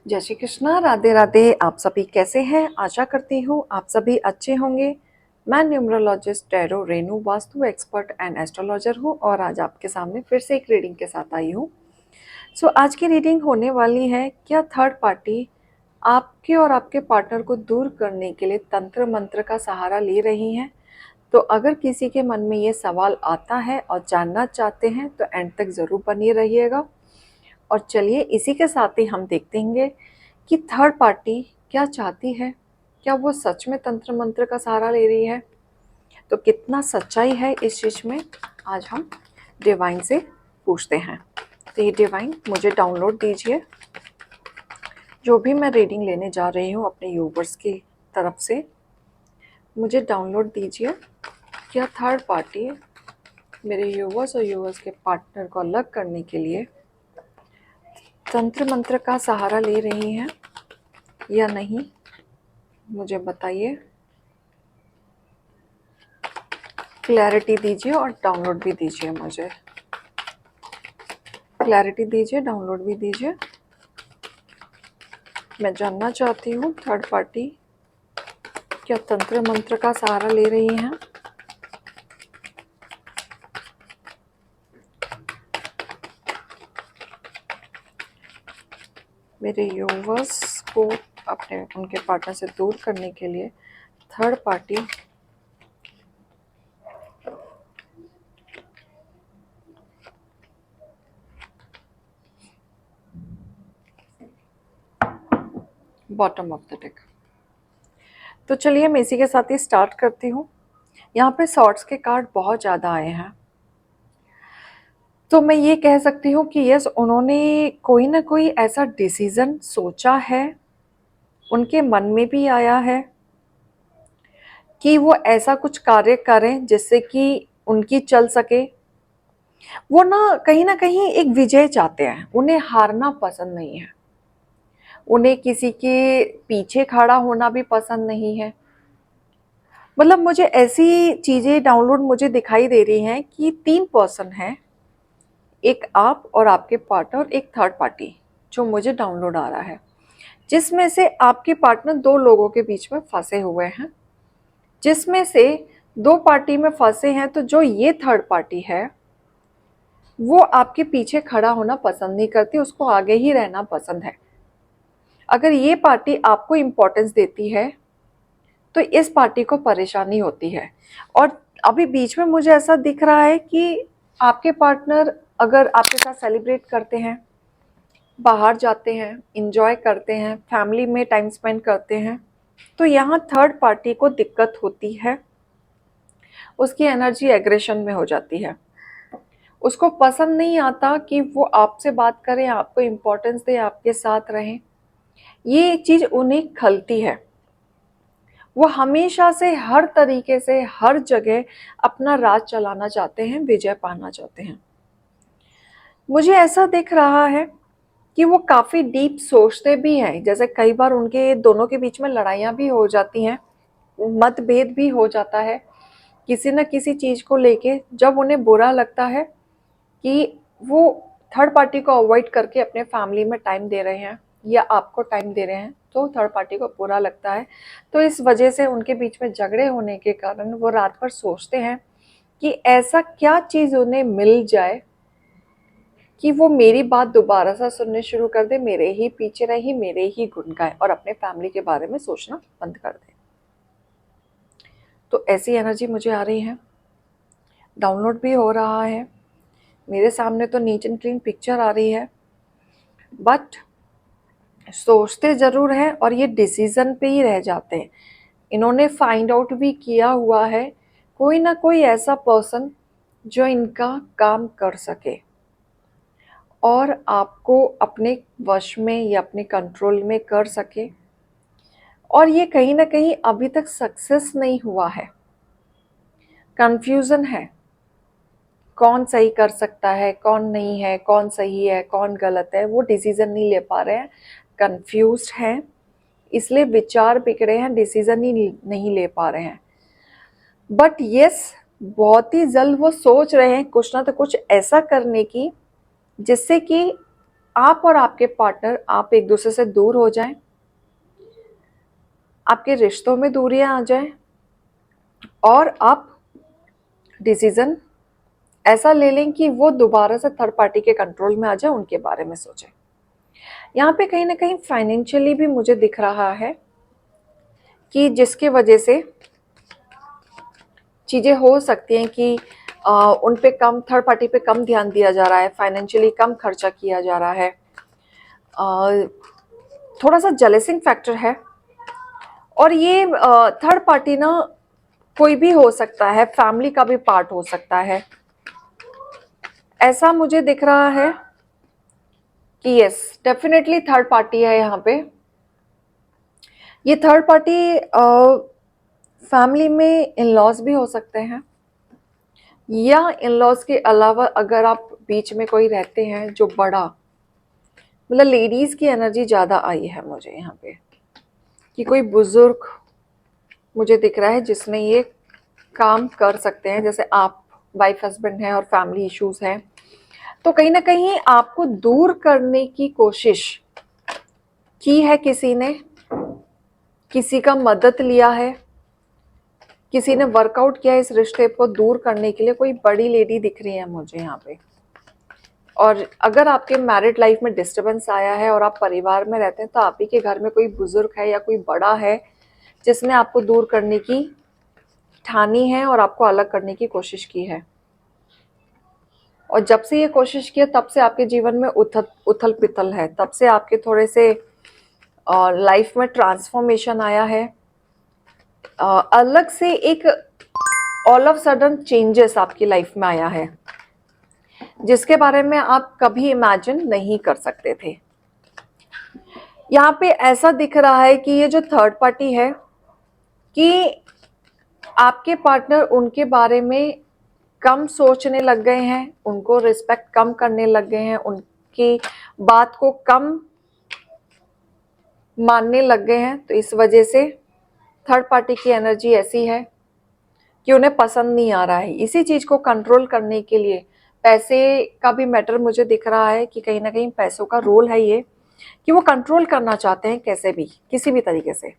जय श्री कृष्णा, राधे राधे। आप सभी कैसे हैं? आशा करती हूँ आप सभी अच्छे होंगे। मैं numerologist tarot Renu vastu expert and astrologer हूँ और आज आपके सामने फिर से एक रीडिंग के साथ आई हूँ। आज की रीडिंग होने वाली है, क्या थर्ड पार्टी आपके और आपके पार्टनर को दूर करने के लिए तंत्र मंत्र का सहारा ले रही हैं? तो अगर किसी के मन में ये सवाल आता है और जानना चाहते हैं तो एंड तक ज़रूर बने रहिएगा। और चलिए इसी के साथ ही हम देखते हैं कि थर्ड पार्टी क्या चाहती है। क्या वो सच में तंत्र मंत्र का सहारा ले रही है? तो कितना सच्चाई है इस चीज़ में, आज हम डिवाइन से पूछते हैं। तो ये डिवाइन मुझे डाउनलोड दीजिए, जो भी मैं रीडिंग लेने जा रही हूँ अपने यूवर्स की तरफ से मुझे डाउनलोड दीजिए। क्या थर्ड पार्टी मेरे यूवर्स और यूवर्स के पार्टनर को अलग करने के लिए तंत्र मंत्र का सहारा ले रही हैं या नहीं, मुझे बताइए। क्लैरिटी दीजिए और डाउनलोड भी दीजिए। मुझे क्लैरिटी दीजिए, डाउनलोड भी दीजिए। मैं जानना चाहती हूँ थर्ड पार्टी क्या तंत्र मंत्र का सहारा ले रही हैं। मेरे यूवर्स को अपने उनके पार्टनर से दूर करने के लिए third party bottom of the deck. तो चलिए मैं इसी के साथ ही स्टार्ट करती हूँ। यहाँ पे सॉर्ड्स के कार्ड बहुत ज़्यादा आए हैं, तो मैं ये कह सकती हूँ कि यस, उन्होंने कोई ना कोई ऐसा डिसीज़न सोचा है, उनके मन में भी आया है कि वो ऐसा कुछ कार्य करें जिससे कि उनकी चल सके। वो ना कहीं एक विजय चाहते हैं, उन्हें हारना पसंद नहीं है, उन्हें किसी के पीछे खड़ा होना भी पसंद नहीं है। मतलब मुझे ऐसी चीज़ें डाउनलोड मुझे दिखाई दे रही हैं कि 3 पर्सन हैं, एक आप और आपके पार्टनर, एक थर्ड पार्टी जो मुझे डाउनलोड आ रहा है, जिसमें से आपके पार्टनर 2 लोगों के बीच में फंसे हुए हैं, जिसमें से 2 पार्टी में फंसे हैं। तो जो ये थर्ड पार्टी है वो आपके पीछे खड़ा होना पसंद नहीं करती, उसको आगे ही रहना पसंद है। अगर ये पार्टी आपको इम्पोर्टेंस देती है तो इस पार्टी को परेशानी होती है। और अभी बीच में मुझे ऐसा दिख रहा है कि आपके पार्टनर अगर आपके साथ सेलिब्रेट करते हैं, बाहर जाते हैं, इंजॉय करते हैं, फैमिली में टाइम स्पेंड करते हैं, तो यहाँ थर्ड पार्टी को दिक्कत होती है, उसकी एनर्जी एग्रेशन में हो जाती है। उसको पसंद नहीं आता कि वो आपसे बात करें, आपको इम्पोर्टेंस दे, आपके साथ रहें। ये चीज़ उन्हें खलती है। वो हमेशा से हर तरीके से हर जगह अपना राज चलाना चाहते हैं, विजय पाना चाहते हैं। मुझे ऐसा दिख रहा है कि वो काफ़ी डीप सोचते भी हैं। जैसे कई बार उनके दोनों के बीच में लड़ाइयाँ भी हो जाती हैं, मतभेद भी हो जाता है किसी न किसी चीज़ को लेके। जब उन्हें बुरा लगता है कि वो थर्ड पार्टी को अवॉइड करके अपने फैमिली में टाइम दे रहे हैं या आपको टाइम दे रहे हैं, तो थर्ड पार्टी को बुरा लगता है। तो इस वजह से उनके बीच में झगड़े होने के कारण वो रात भर सोचते हैं कि ऐसा क्या चीज़ उन्हें मिल जाए कि वो मेरी बात दोबारा से सुनने शुरू कर दे, मेरे ही पीछे रही, मेरे ही गुण गाए और अपने फैमिली के बारे में सोचना बंद कर दे। तो ऐसी एनर्जी मुझे आ रही है, डाउनलोड भी हो रहा है मेरे सामने। तो नीट एंड क्लीन पिक्चर आ रही है, बट सोचते ज़रूर हैं और ये डिसीज़न पे ही रह जाते हैं। इन्होंने फाइंड आउट भी किया हुआ है कोई ना कोई ऐसा पर्सन जो इनका काम कर सके और आपको अपने वश में या अपने कंट्रोल में कर सके। और ये कहीं ना कहीं अभी तक सक्सेस नहीं हुआ है, कंफ्यूजन है, कौन सही कर सकता है, कौन नहीं है, कौन सही है, कौन गलत है, वो डिसीज़न नहीं ले पा रहे हैं, कंफ्यूज्ड हैं, इसलिए विचार बिगड़े हैं, डिसीज़न ही नहीं ले पा रहे हैं। बट यस, बहुत ही जल्द वो सोच रहे हैं कुछ ना तो कुछ ऐसा करने की जिससे कि आप और आपके पार्टनर, आप एक दूसरे से दूर हो जाएं, आपके रिश्तों में दूरियां आ जाएं, और आप डिसीजन ऐसा ले लें कि वो दोबारा से थर्ड पार्टी के कंट्रोल में आ जाए, उनके बारे में सोचें। यहाँ पे कहीं ना कहीं फाइनेंशियली भी मुझे दिख रहा है कि जिसकी वजह से चीज़ें हो सकती हैं कि उन पे कम, थर्ड पार्टी पे कम ध्यान दिया जा रहा है, फाइनेंशियली कम खर्चा किया जा रहा है, थोड़ा सा जेलसिंग फैक्टर है। और ये थर्ड पार्टी ना कोई भी हो सकता है, फैमिली का भी पार्ट हो सकता है। ऐसा मुझे दिख रहा है कि यस, डेफिनेटली थर्ड पार्टी है यहाँ पे। ये थर्ड पार्टी फैमिली में इन लॉज भी हो सकते हैं, या इन लॉज के अलावा अगर आप बीच में कोई रहते हैं जो बड़ा, मतलब लेडीज की एनर्जी ज़्यादा आई है मुझे यहाँ पे, कि कोई बुजुर्ग मुझे दिख रहा है जिसमें ये काम कर सकते हैं। जैसे आप वाइफ हस्बैंड हैं और फैमिली इश्यूज हैं, तो कहीं ना कहीं आपको दूर करने की कोशिश की है किसी ने, किसी का मदद लिया है, किसी ने वर्कआउट किया है इस रिश्ते को दूर करने के लिए। कोई बड़ी लेडी दिख रही है मुझे यहाँ पे। और अगर आपके मैरिड लाइफ में डिस्टरबेंस आया है और आप परिवार में रहते हैं, तो आप ही के घर में कोई बुजुर्ग है या कोई बड़ा है जिसने आपको दूर करने की ठानी है और आपको अलग करने की कोशिश की है। और जब से ये कोशिश की है, तब से आपके जीवन में उथल पिथल है, तब से आपके थोड़े से लाइफ में ट्रांसफॉर्मेशन आया है। अलग से एक ऑल ऑफ सडन चेंजेस आपकी लाइफ में आया है, जिसके बारे में आप कभी इमेजिन नहीं कर सकते थे। यहाँ पे ऐसा दिख रहा है कि ये जो थर्ड पार्टी है, कि आपके पार्टनर उनके बारे में कम सोचने लग गए हैं, उनको रिस्पेक्ट कम करने लग गए हैं, उनकी बात को कम मानने लग गए हैं। तो इस वजह से थर्ड पार्टी की एनर्जी ऐसी है कि उन्हें पसंद नहीं आ रहा है। इसी चीज को कंट्रोल करने के लिए पैसे का भी मैटर मुझे दिख रहा है, कि कहीं ना कहीं पैसों का रोल है ये, कि वो कंट्रोल करना चाहते हैं कैसे भी, किसी भी तरीके से।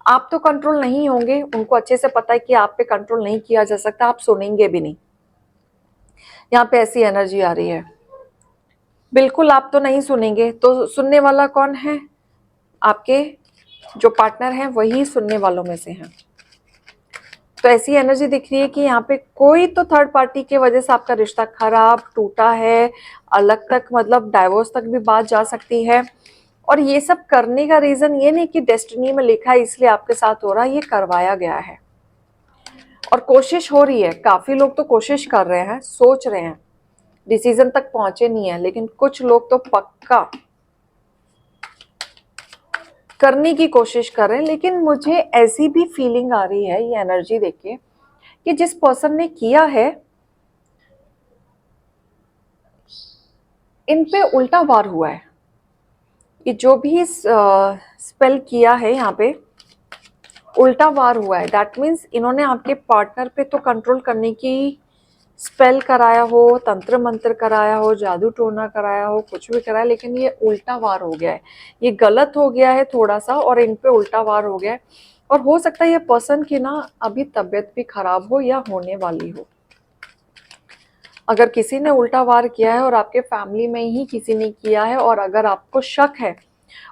आप तो कंट्रोल नहीं होंगे, उनको अच्छे से पता है कि आप पे कंट्रोल नहीं किया जा सकता, आप सुनेंगे भी नहीं। यहाँ पे ऐसी एनर्जी आ रही है, बिल्कुल आप तो नहीं सुनेंगे। तो सुनने वाला कौन है? आपके जो पार्टनर हैं वही सुनने वालों में से हैं। तो ऐसी एनर्जी दिख रही है कि यहाँ पे कोई तो थर्ड पार्टी की वजह से आपका रिश्ता खराब, टूटा है, अलग तक, मतलब डाइवोर्स तक भी बात जा सकती है। और ये सब करने का रीजन ये नहीं कि डेस्टिनी में लिखा है इसलिए आपके साथ हो रहा है, ये करवाया गया है। और कोशिश हो रही है, काफी लोग तो कोशिश कर रहे हैं, सोच रहे हैं, डिसीजन तक पहुंचे नहीं है, लेकिन कुछ लोग तो पक्का करने की कोशिश कर रहे हैं। लेकिन मुझे ऐसी भी फीलिंग आ रही है ये एनर्जी देख के, कि जिस पर्सन ने किया है इन पे उल्टा वार हुआ है। ये जो भी स्पेल किया है यहाँ पे उल्टा वार हुआ है। दैट मीन्स इन्होंने आपके पार्टनर पे तो कंट्रोल करने की स्पेल कराया हो, तंत्र मंत्र कराया हो, जादू टोना कराया हो, कुछ भी कराया, लेकिन ये उल्टा वार हो गया है। ये गलत हो गया है थोड़ा सा, और इन पे उल्टा वार हो गया है। और हो सकता है ये पर्सन की ना अभी तबीयत भी खराब हो या होने वाली हो। अगर किसी ने उल्टा वार किया है और आपके फैमिली में ही किसी ने किया है, और अगर आपको शक है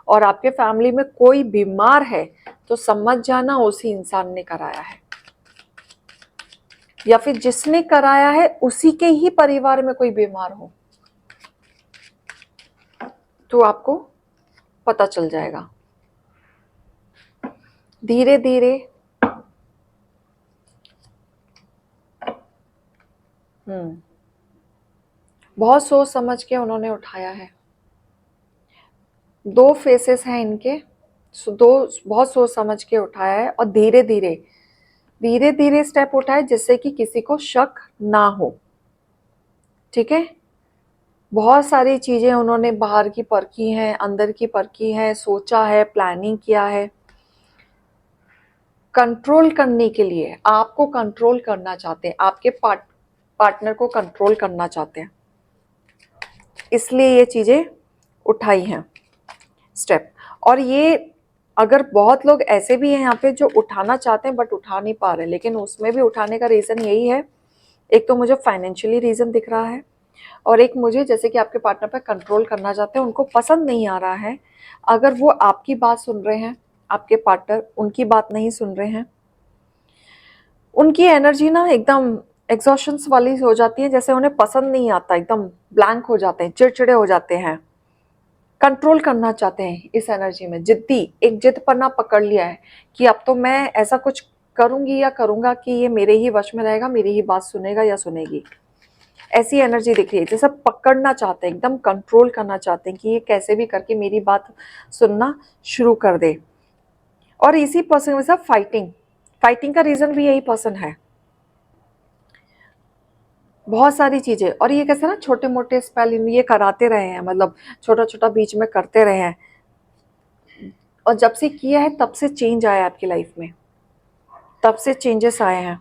और आपके फैमिली में कोई बीमार है, तो समझ जाना उसी इंसान ने कराया है, या फिर जिसने कराया है उसी के ही परिवार में कोई बीमार हो, तो आपको पता चल जाएगा धीरे धीरे। बहुत सोच समझ के उन्होंने उठाया है। दो फेसेस हैं इनके, दो बहुत सोच समझ के उठाया है, और धीरे धीरे स्टेप उठाए जिससे कि किसी को शक ना हो। ठीक है, बहुत सारी चीजें उन्होंने बाहर की परखी हैं, अंदर की परखी है, सोचा है, प्लानिंग किया है। कंट्रोल करने के लिए, आपको कंट्रोल करना चाहते हैं, आपके पार्टनर को कंट्रोल करना चाहते हैं, इसलिए ये चीजें उठाई हैं स्टेप। और ये अगर बहुत लोग ऐसे भी हैं यहाँ पे जो उठाना चाहते हैं बट उठा नहीं पा रहे, लेकिन उसमें भी उठाने का रीज़न यही है, एक तो मुझे फाइनेंशियली रीज़न दिख रहा है, और एक मुझे जैसे कि आपके पार्टनर पे कंट्रोल करना चाहते हैं, उनको पसंद नहीं आ रहा है अगर वो आपकी बात सुन रहे हैं, आपके पार्टनर उनकी बात नहीं सुन रहे हैं। उनकी एनर्जी ना एकदम एग्जॉशंस वाली हो जाती है, जैसे उन्हें पसंद नहीं आता, एकदम ब्लैंक हो जाते हैं, चिड़चिड़े हो जाते हैं, कंट्रोल करना चाहते हैं इस एनर्जी में, जिद्दी, एक जिद पन्ना पकड़ लिया है कि अब तो मैं ऐसा कुछ करूंगी या करूंगा कि ये मेरे ही वश में रहेगा, मेरी ही बात सुनेगा या सुनेगी। ऐसी एनर्जी दिख रही है, जैसे पकड़ना चाहते हैं, एकदम कंट्रोल करना चाहते हैं कि ये कैसे भी करके मेरी बात सुनना शुरू कर दे। और इसी पर्सन के साथ फाइटिंग, फाइटिंग का रीजन भी यही पर्सन है, बहुत सारी चीजें। और ये कैसे ना छोटे मोटे स्पेल ये कराते रहे हैं, मतलब छोटा छोटा बीच में करते रहे हैं, और जब से किया है तब से चेंज आया आपकी लाइफ में, तब से चेंजेस आए हैं।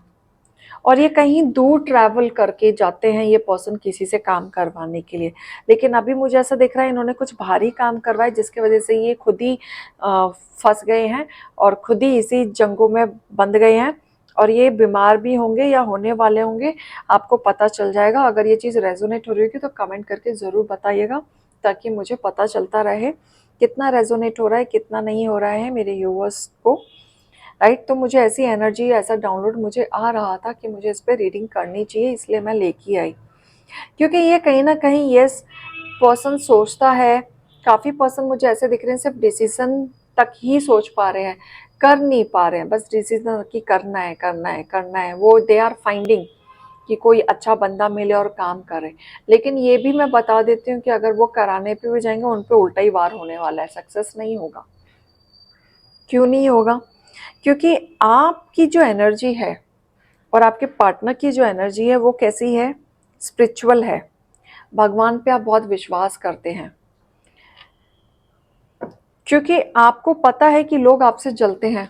और ये कहीं दूर ट्रैवल करके जाते हैं ये पर्सन किसी से काम करवाने के लिए, लेकिन अभी मुझे ऐसा दिख रहा है इन्होंने कुछ भारी काम करवाया जिसकी वजह से ये खुद ही फंस गए हैं और खुद ही इसी जंगों में बंध गए हैं, और ये बीमार भी होंगे या होने वाले होंगे, आपको पता चल जाएगा। अगर ये चीज़ रेजोनेट हो रही होगी तो कमेंट करके ज़रूर बताइएगा, ताकि मुझे पता चलता रहे कितना रेजोनेट हो रहा है, कितना नहीं हो रहा है मेरे व्यूअर्स को, राइट। तो मुझे ऐसी एनर्जी, ऐसा डाउनलोड मुझे आ रहा था कि मुझे इस पर रीडिंग करनी चाहिए, इसलिए मैं लेके आई। क्योंकि ये कहीं ना कहीं यस पर्सन सोचता है, काफ़ी पर्सन मुझे ऐसे दिख रहे हैं सिर्फ डिसीजन तक ही सोच पा रहे हैं, कर नहीं पा रहे हैं, बस डिसीजन की करना है करना है करना है, वो दे आर फाइंडिंग कि कोई अच्छा बंदा मिले और काम करे। लेकिन ये भी मैं बता देती हूँ कि अगर वो कराने पे भी जाएंगे उन पे उल्टा ही वार होने वाला है, सक्सेस नहीं होगा। क्यों नहीं होगा? क्योंकि आपकी जो एनर्जी है और आपके पार्टनर की जो एनर्जी है वो कैसी है, स्पिरिचुअल है, भगवान पे आप बहुत विश्वास करते हैं। क्योंकि आपको पता है कि लोग आपसे जलते हैं,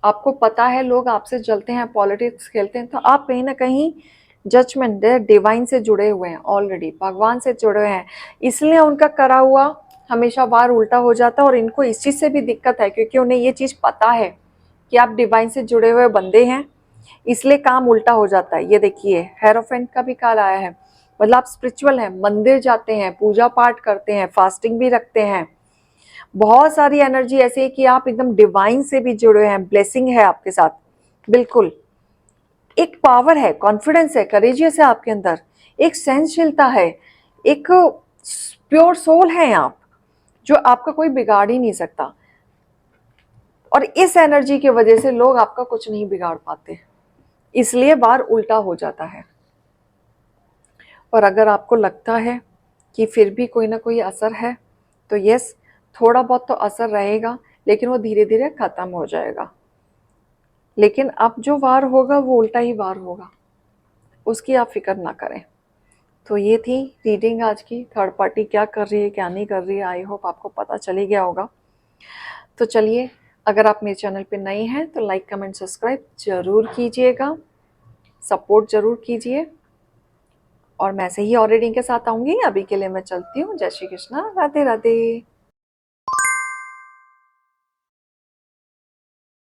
आपको पता है लोग आपसे जलते हैं, पॉलिटिक्स खेलते हैं, तो आप कहीं ना कहीं जजमेंट डिवाइन से जुड़े हुए हैं, ऑलरेडी भगवान से जुड़े हुए हैं, इसलिए उनका करा हुआ हमेशा बार उल्टा हो जाता है। और इनको इस चीज़ से भी दिक्कत है क्योंकि उन्हें ये चीज़ पता है कि आप डिवाइन से जुड़े हुए बंदे हैं, इसलिए काम उल्टा हो जाता है। ये देखिए हेरोफेंट का भी कार्ड आया है, मतलब आप स्पिरिचुअल हैं, मंदिर जाते हैं, पूजा पाठ करते हैं, फास्टिंग भी रखते हैं, बहुत सारी एनर्जी ऐसी है कि आप एकदम डिवाइन से भी जुड़े हैं, ब्लेसिंग है आपके साथ, बिल्कुल। एक पावर है, कॉन्फिडेंस है, करेजियस है आपके अंदर, एक सहनशीलता है, एक प्योर सोल है आप, जो आपका कोई बिगाड़ ही नहीं सकता। और इस एनर्जी की वजह से लोग आपका कुछ नहीं बिगाड़ पाते, इसलिए बार उल्टा हो जाता है। और अगर आपको लगता है कि फिर भी कोई ना कोई असर है तो यस, थोड़ा बहुत तो असर रहेगा, लेकिन वो धीरे धीरे खत्म हो जाएगा। लेकिन अब जो वार होगा वो उल्टा ही वार होगा, उसकी आप फिक्र ना करें। तो ये थी रीडिंग आज की, थर्ड पार्टी क्या कर रही है क्या नहीं कर रही है, आई होप आपको पता चली गया होगा। तो चलिए, अगर आप मेरे चैनल पे नए हैं तो लाइक कमेंट सब्सक्राइब जरूर कीजिएगा, सपोर्ट जरूर कीजिए, और मैं ऐसे ही और रीडिंग के साथ आऊँगी। अभी के लिए मैं चलती हूँ। जय श्री कृष्णा, राधे राधे।